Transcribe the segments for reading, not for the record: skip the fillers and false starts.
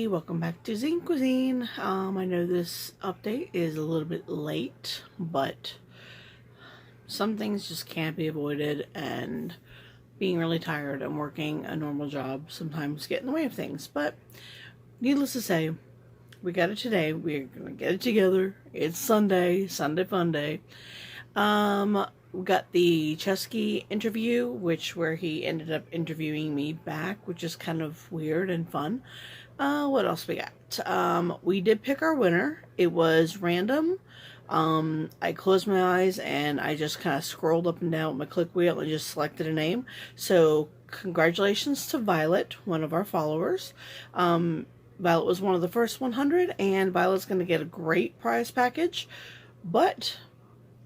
everybody, welcome back to Zine Cuisine. I know this update is a little bit late, but some things just can't be avoided, and being really tired and working a normal job sometimes get in the way of things. But needless to say, we got it today. We're gonna get it together. It's Sunday fun day. We got the Ceschi interview, where he ended up interviewing me back, which is kind of weird and fun. What else we got? We did pick our winner. It was random. I closed my eyes and I just kind of scrolled up and down with my click wheel and just selected a name. So congratulations to Violet, one of our followers. Violet was one of the first 100, and Violet's going to get a great prize package. But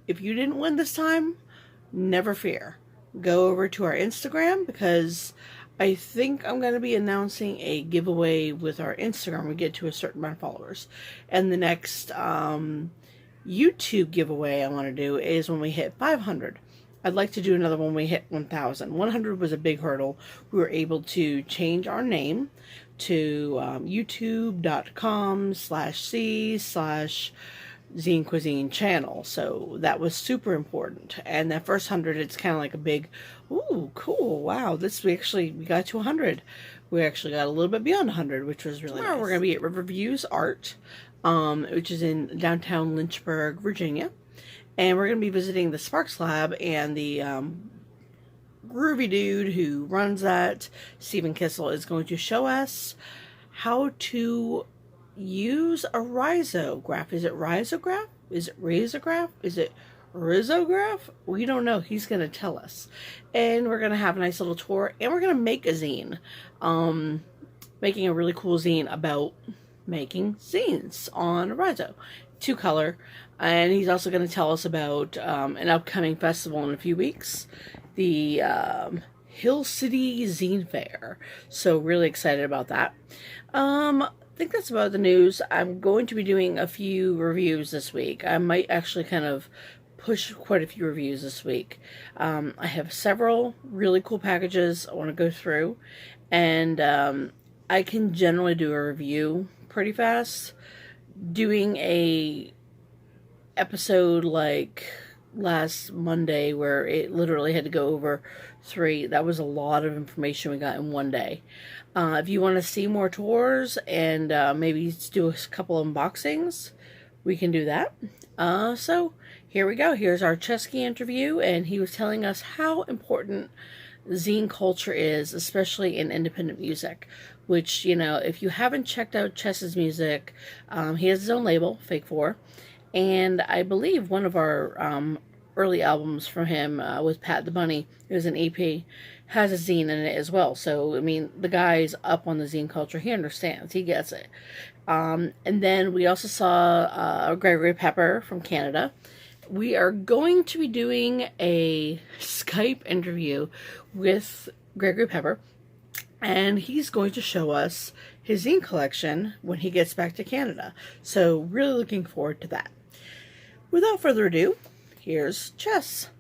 if you didn't win this time, never fear. Go over to our Instagram, because I think I'm going to be announcing a giveaway with our Instagram. We get to a certain amount of followers. And the next YouTube giveaway I want to do is when we hit 500. I'd like to do another one when we hit 1,000. 100 was a big hurdle. We were able to change our name to youtube.com/c/Zine Cuisine channel. So that was super important. And that first 100, it's kind of like a big, ooh, cool, wow, we got to 100. We actually got a little bit beyond 100, which was really nice. We're going to be at Riverviews Art, which is in downtown Lynchburg, Virginia. And we're going to be visiting the Sparks Lab, and the groovy dude who runs that, Stephen Kissel, is going to show us how to use a risograph. Is it risograph? Is it razorgraph? Is it risograph? We don't know. He's going to tell us. And we're going to have a nice little tour, and we're going to make a zine. Making a really cool zine about making zines on a riso. 2-color. And he's also going to tell us about an upcoming festival in a few weeks. The Hill City Zine Fair. So really excited about that. I think that's about the news. I'm going to be doing a few reviews this week. I might actually kind of push quite a few reviews this week. I have several really cool packages I want to go through. And I can generally do a review pretty fast. Doing a episode like last Monday where it literally had to go over 3, that was a lot of information we got in one day. If you want to see more tours and maybe do a couple unboxings, we can do that. So here we go. Here's our Ceschi interview, and he was telling us how important zine culture is, especially in independent music. Which, you know, if you haven't checked out Chess's music, he has his own label, Fake 4. And I believe one of our early albums from him with Pat the Bunny, it was an EP, has a zine in it as well. So, I mean, the guy's up on the zine culture. He understands. He gets it. And then we also saw Gregory Pepper from Canada. We are going to be doing a Skype interview with Gregory Pepper. And he's going to show us his zine collection when he gets back to Canada. So, really looking forward to that. Without further ado, here's Chess.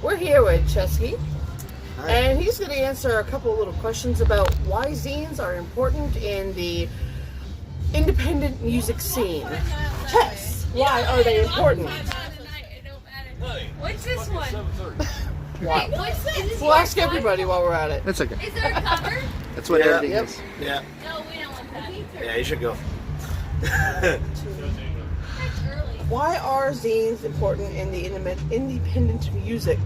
We're here with Ceschi. Hi. And he's going to answer a couple of little questions about why zines are important in the independent music scene. Chess, why are they important? What's this one? Wow. Wait, what's this? We'll ask everybody while we're at it. That's okay. Is there a cover? That's what editing Yep. is. Yeah, No, we don't want that. yeah, you should go. That's early. Why are zines important in the independent music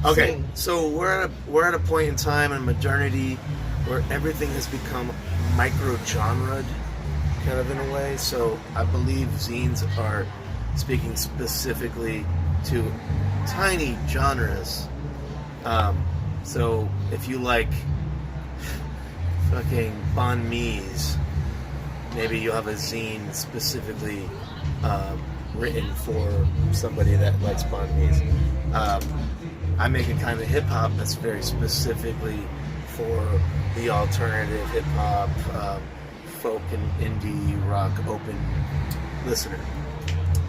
Okay, scene? so we're at a point in time in modernity where everything has become micro-genred, kind of in a way. So I believe zines are speaking specifically to tiny genres. So if you like fucking banh mi's, maybe you'll have a zine specifically written for somebody that likes banh mi's. I make a kind of hip hop that's very specifically for the alternative hip hop, folk and indie rock open listener.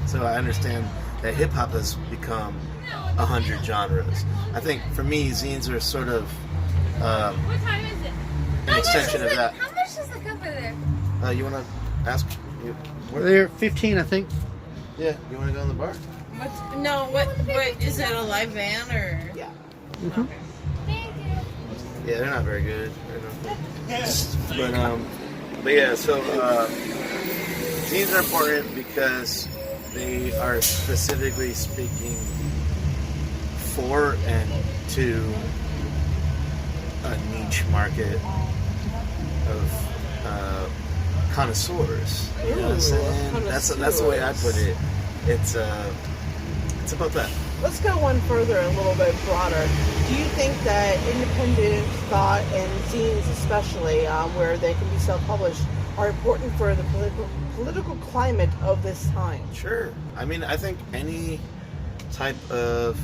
So I understand that hip hop has become 100 genres. I think for me, zines are sort of What time is it? an extension of that. How much does the cup over there? You want to ask? They're 15, I think. Yeah, you want to go in the bar? What is it, a live van or? Yeah. Thank you. Yeah, they're not very good. But yeah, so zines are important because they are specifically speaking for and to a niche market of connoisseurs. You know what I'm saying? That's the way I put it. It's about that. Let's go one further, a little bit broader. Do you think that independent thought and zines, especially where they can be self-published, are important for the political climate of this time? Sure. I mean, I think any type of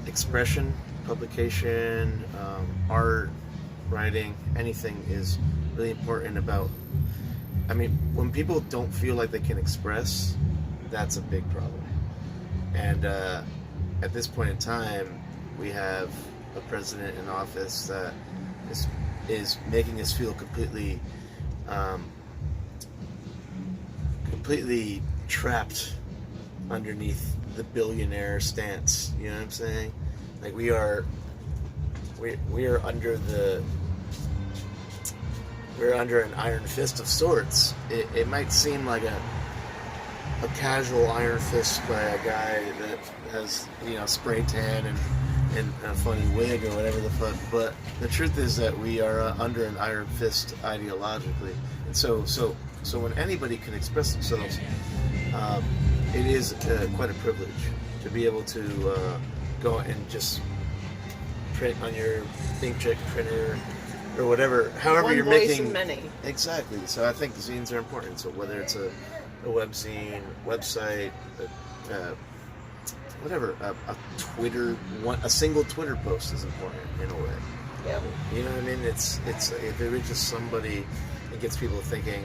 expression, publication, art, writing, anything is really important about. I mean, when people don't feel like they can express, that's a big problem. And at this point in time, we have a president in office that is making us feel completely trapped underneath the billionaire stance. You know what I'm saying? Like we are under we're under an iron fist of sorts. It might seem like a casual iron fist by a guy that has, spray tan and a funny wig or whatever the fuck, but the truth is that we are under an iron fist ideologically. And so when anybody can express themselves, it is quite a privilege to be able to go and just print on your inkjet printer or whatever, however One you're voice making. in many. Exactly. So I think zines are important. So whether it's a web zine, website, whatever, a Twitter, a single Twitter post is important in a way. Yeah. You know what I mean? It's if it reaches somebody, it gets people thinking.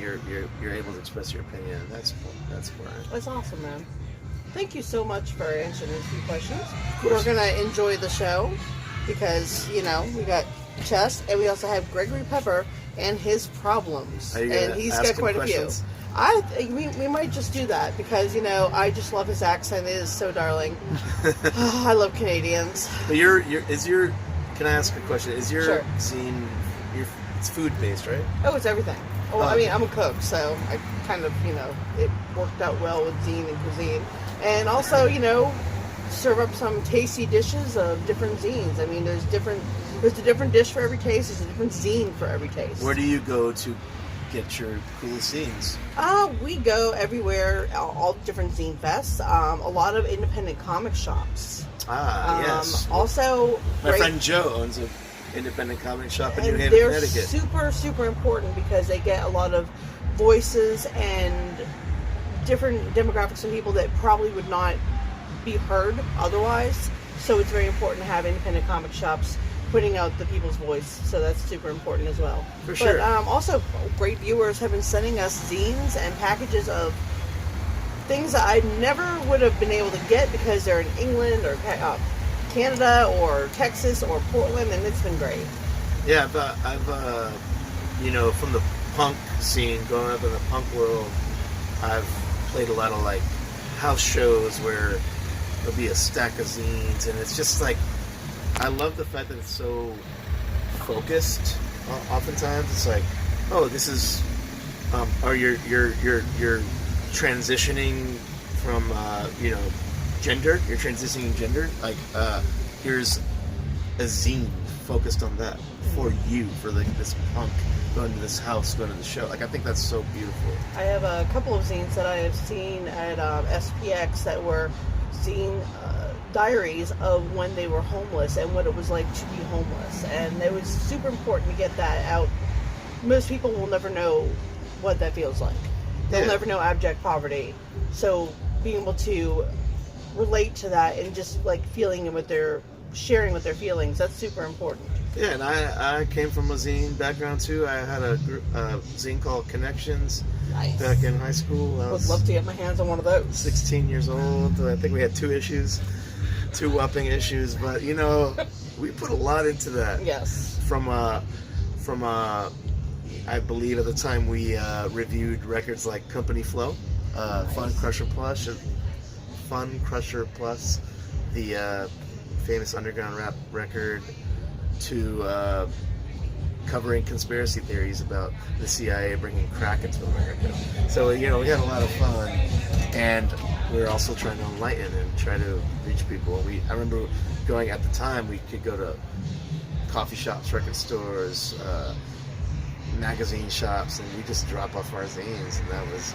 You're able to express your opinion. That's important. That's awesome, man. Thank you so much for answering these few questions. course. We're gonna enjoy the show because we got Chess and we also have Gregory Pepper and his problems, Are you and gonna he's ask got him quite questions? a few. I think we might just do that because I just love his accent. It is so darling. I love Canadians. But can I ask a question? Is your Sure. zine, it's food based, right? Oh, it's everything. Well, I Oh. mean, I'm a cook, so I kind of, it worked out well with Zine and Cuisine. And also, serve up some tasty dishes of different zines. I mean, there's a different dish for every taste. There's a different zine for every taste. Where do you go to get your coolest zines? We go everywhere, all different zine fests. A lot of independent comic shops. Yes. Also, My great- friend Joe owns an independent comic shop in New and Haven, they're Connecticut. super, super important because they get a lot of voices and different demographics of people that probably would not be heard otherwise. So it's very important to have independent comic shops putting out the people's voice. So that's super important as well. For sure. But also, great viewers have been sending us zines and packages of things that I never would have been able to get because they're in England or Canada or Texas or Portland, and it's been great. Yeah, but I've from the punk scene, growing up in the punk world, I've played a lot of like house shows where there'll be a stack of zines, and it's just like, I love the fact that it's so focused. Oftentimes, it's like, oh, this is, or you're transitioning from gender. You're transitioning gender. Like, here's a zine focused on that for you, for like this punk going to this house, going to the show. Like, I think that's so beautiful. I have a couple of zines that I have seen at SPX that were zine diaries of when they were homeless and what it was like to be homeless, and it was super important to get that out. Most people will never know what that feels like. They'll never know abject poverty. So being able to relate to that and just like feeling and what they're sharing with their feelings, that's super important. Yeah, and I came from a zine background too. I had a zine called Connections Nice. back in high school. I Would was love to get my hands on one of those. 16 years old. I think we had two whopping issues, but we put a lot into that. Yes. I believe at the time we reviewed records like Company Flow, Fun Crusher Plus, the famous underground rap record, to covering conspiracy theories about the CIA bringing crack into America. So, we had a lot of fun, and we were also trying to enlighten and try to reach people. I remember going, at the time, we could go to coffee shops, record stores, magazine shops, and we just drop off our zines,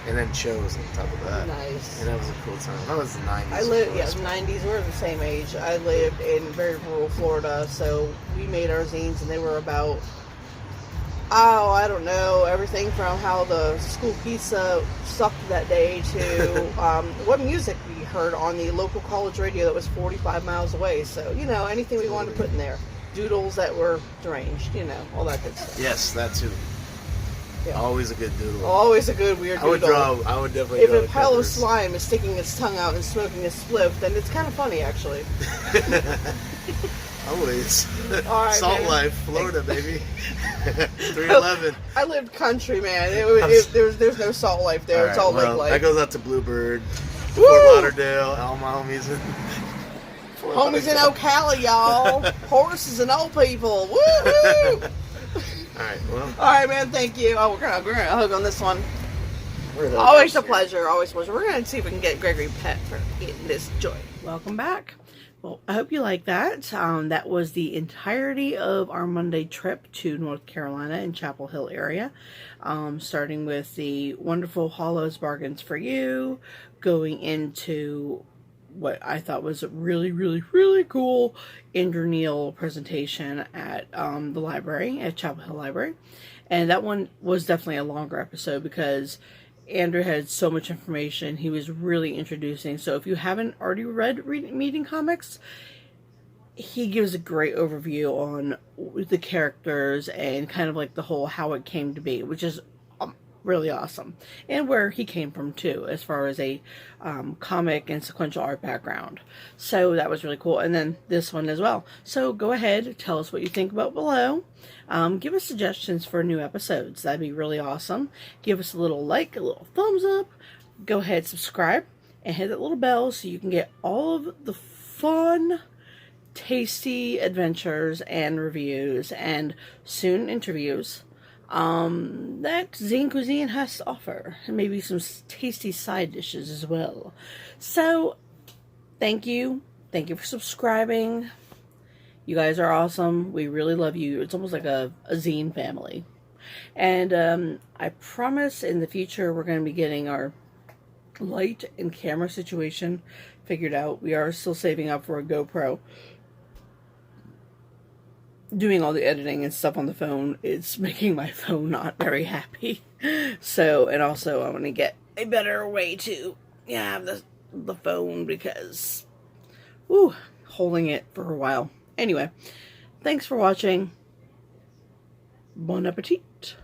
and then shows on top of that. Nice. And that was a cool time. That was the 90s. I lived, the 90s. We're the same age. I lived in very rural Florida, so we made our zines, and they were about, I don't know, everything from how the school pizza sucked that day to what music we heard on the local college radio that was 45 miles away. So, anything we wanted to put in there. Doodles that were deranged, all that good stuff. Yes, that too. Yeah. Always a good doodle. Always a good weird doodle. I would definitely If a pile of slime is sticking its tongue out and smoking a spliff, then it's kind of funny, actually. Always. All right, Salt man. Life, Florida, baby. 311. I lived country, man. There's no Salt Life there. All it's all right, lake life. That goes out to Bluebird, Woo! Fort Lauderdale, all my homies in Homies in Ocala, y'all. Horses and old people. Woo! All right, well. All right, man. Thank you. Oh, we're gonna hug on this one. Always a pleasure. Always a pleasure. We're gonna see if we can get Gregory Pet for eating this joint. Welcome back. Well, I hope you like that. That was the entirety of our Monday trip to North Carolina and Chapel Hill area. Starting with the wonderful Hollow's Bargains for You, going into what I thought was a really, really, really cool Andrew Neal presentation at the library, at Chapel Hill Library. And that one was definitely a longer episode because Andrew had so much information. He was really introducing. So if you haven't already read Meeting Comics, he gives a great overview on the characters and kind of like the whole how it came to be, which is really awesome. And where he came from too, as far as a comic and sequential art background. So that was really cool. And then this one as well. So go ahead, tell us what you think about below. Give us suggestions for new episodes. That'd be really awesome. Give us a little like, a little thumbs up. Go ahead, subscribe, and hit that little bell so you can get all of the fun, tasty adventures and reviews and soon interviews that Zine Cuisine has to offer, and maybe some tasty side dishes as well. So thank you for subscribing. You guys are awesome. We really love you. It's almost like a zine family. And I promise in the future we're going to be getting our light and camera situation figured out. We are still saving up for a GoPro. Doing all the editing and stuff on the phone is making my phone not very happy. So, and also I want to get a better way to have the phone because, holding it for a while. Anyway, thanks for watching. Bon appetit.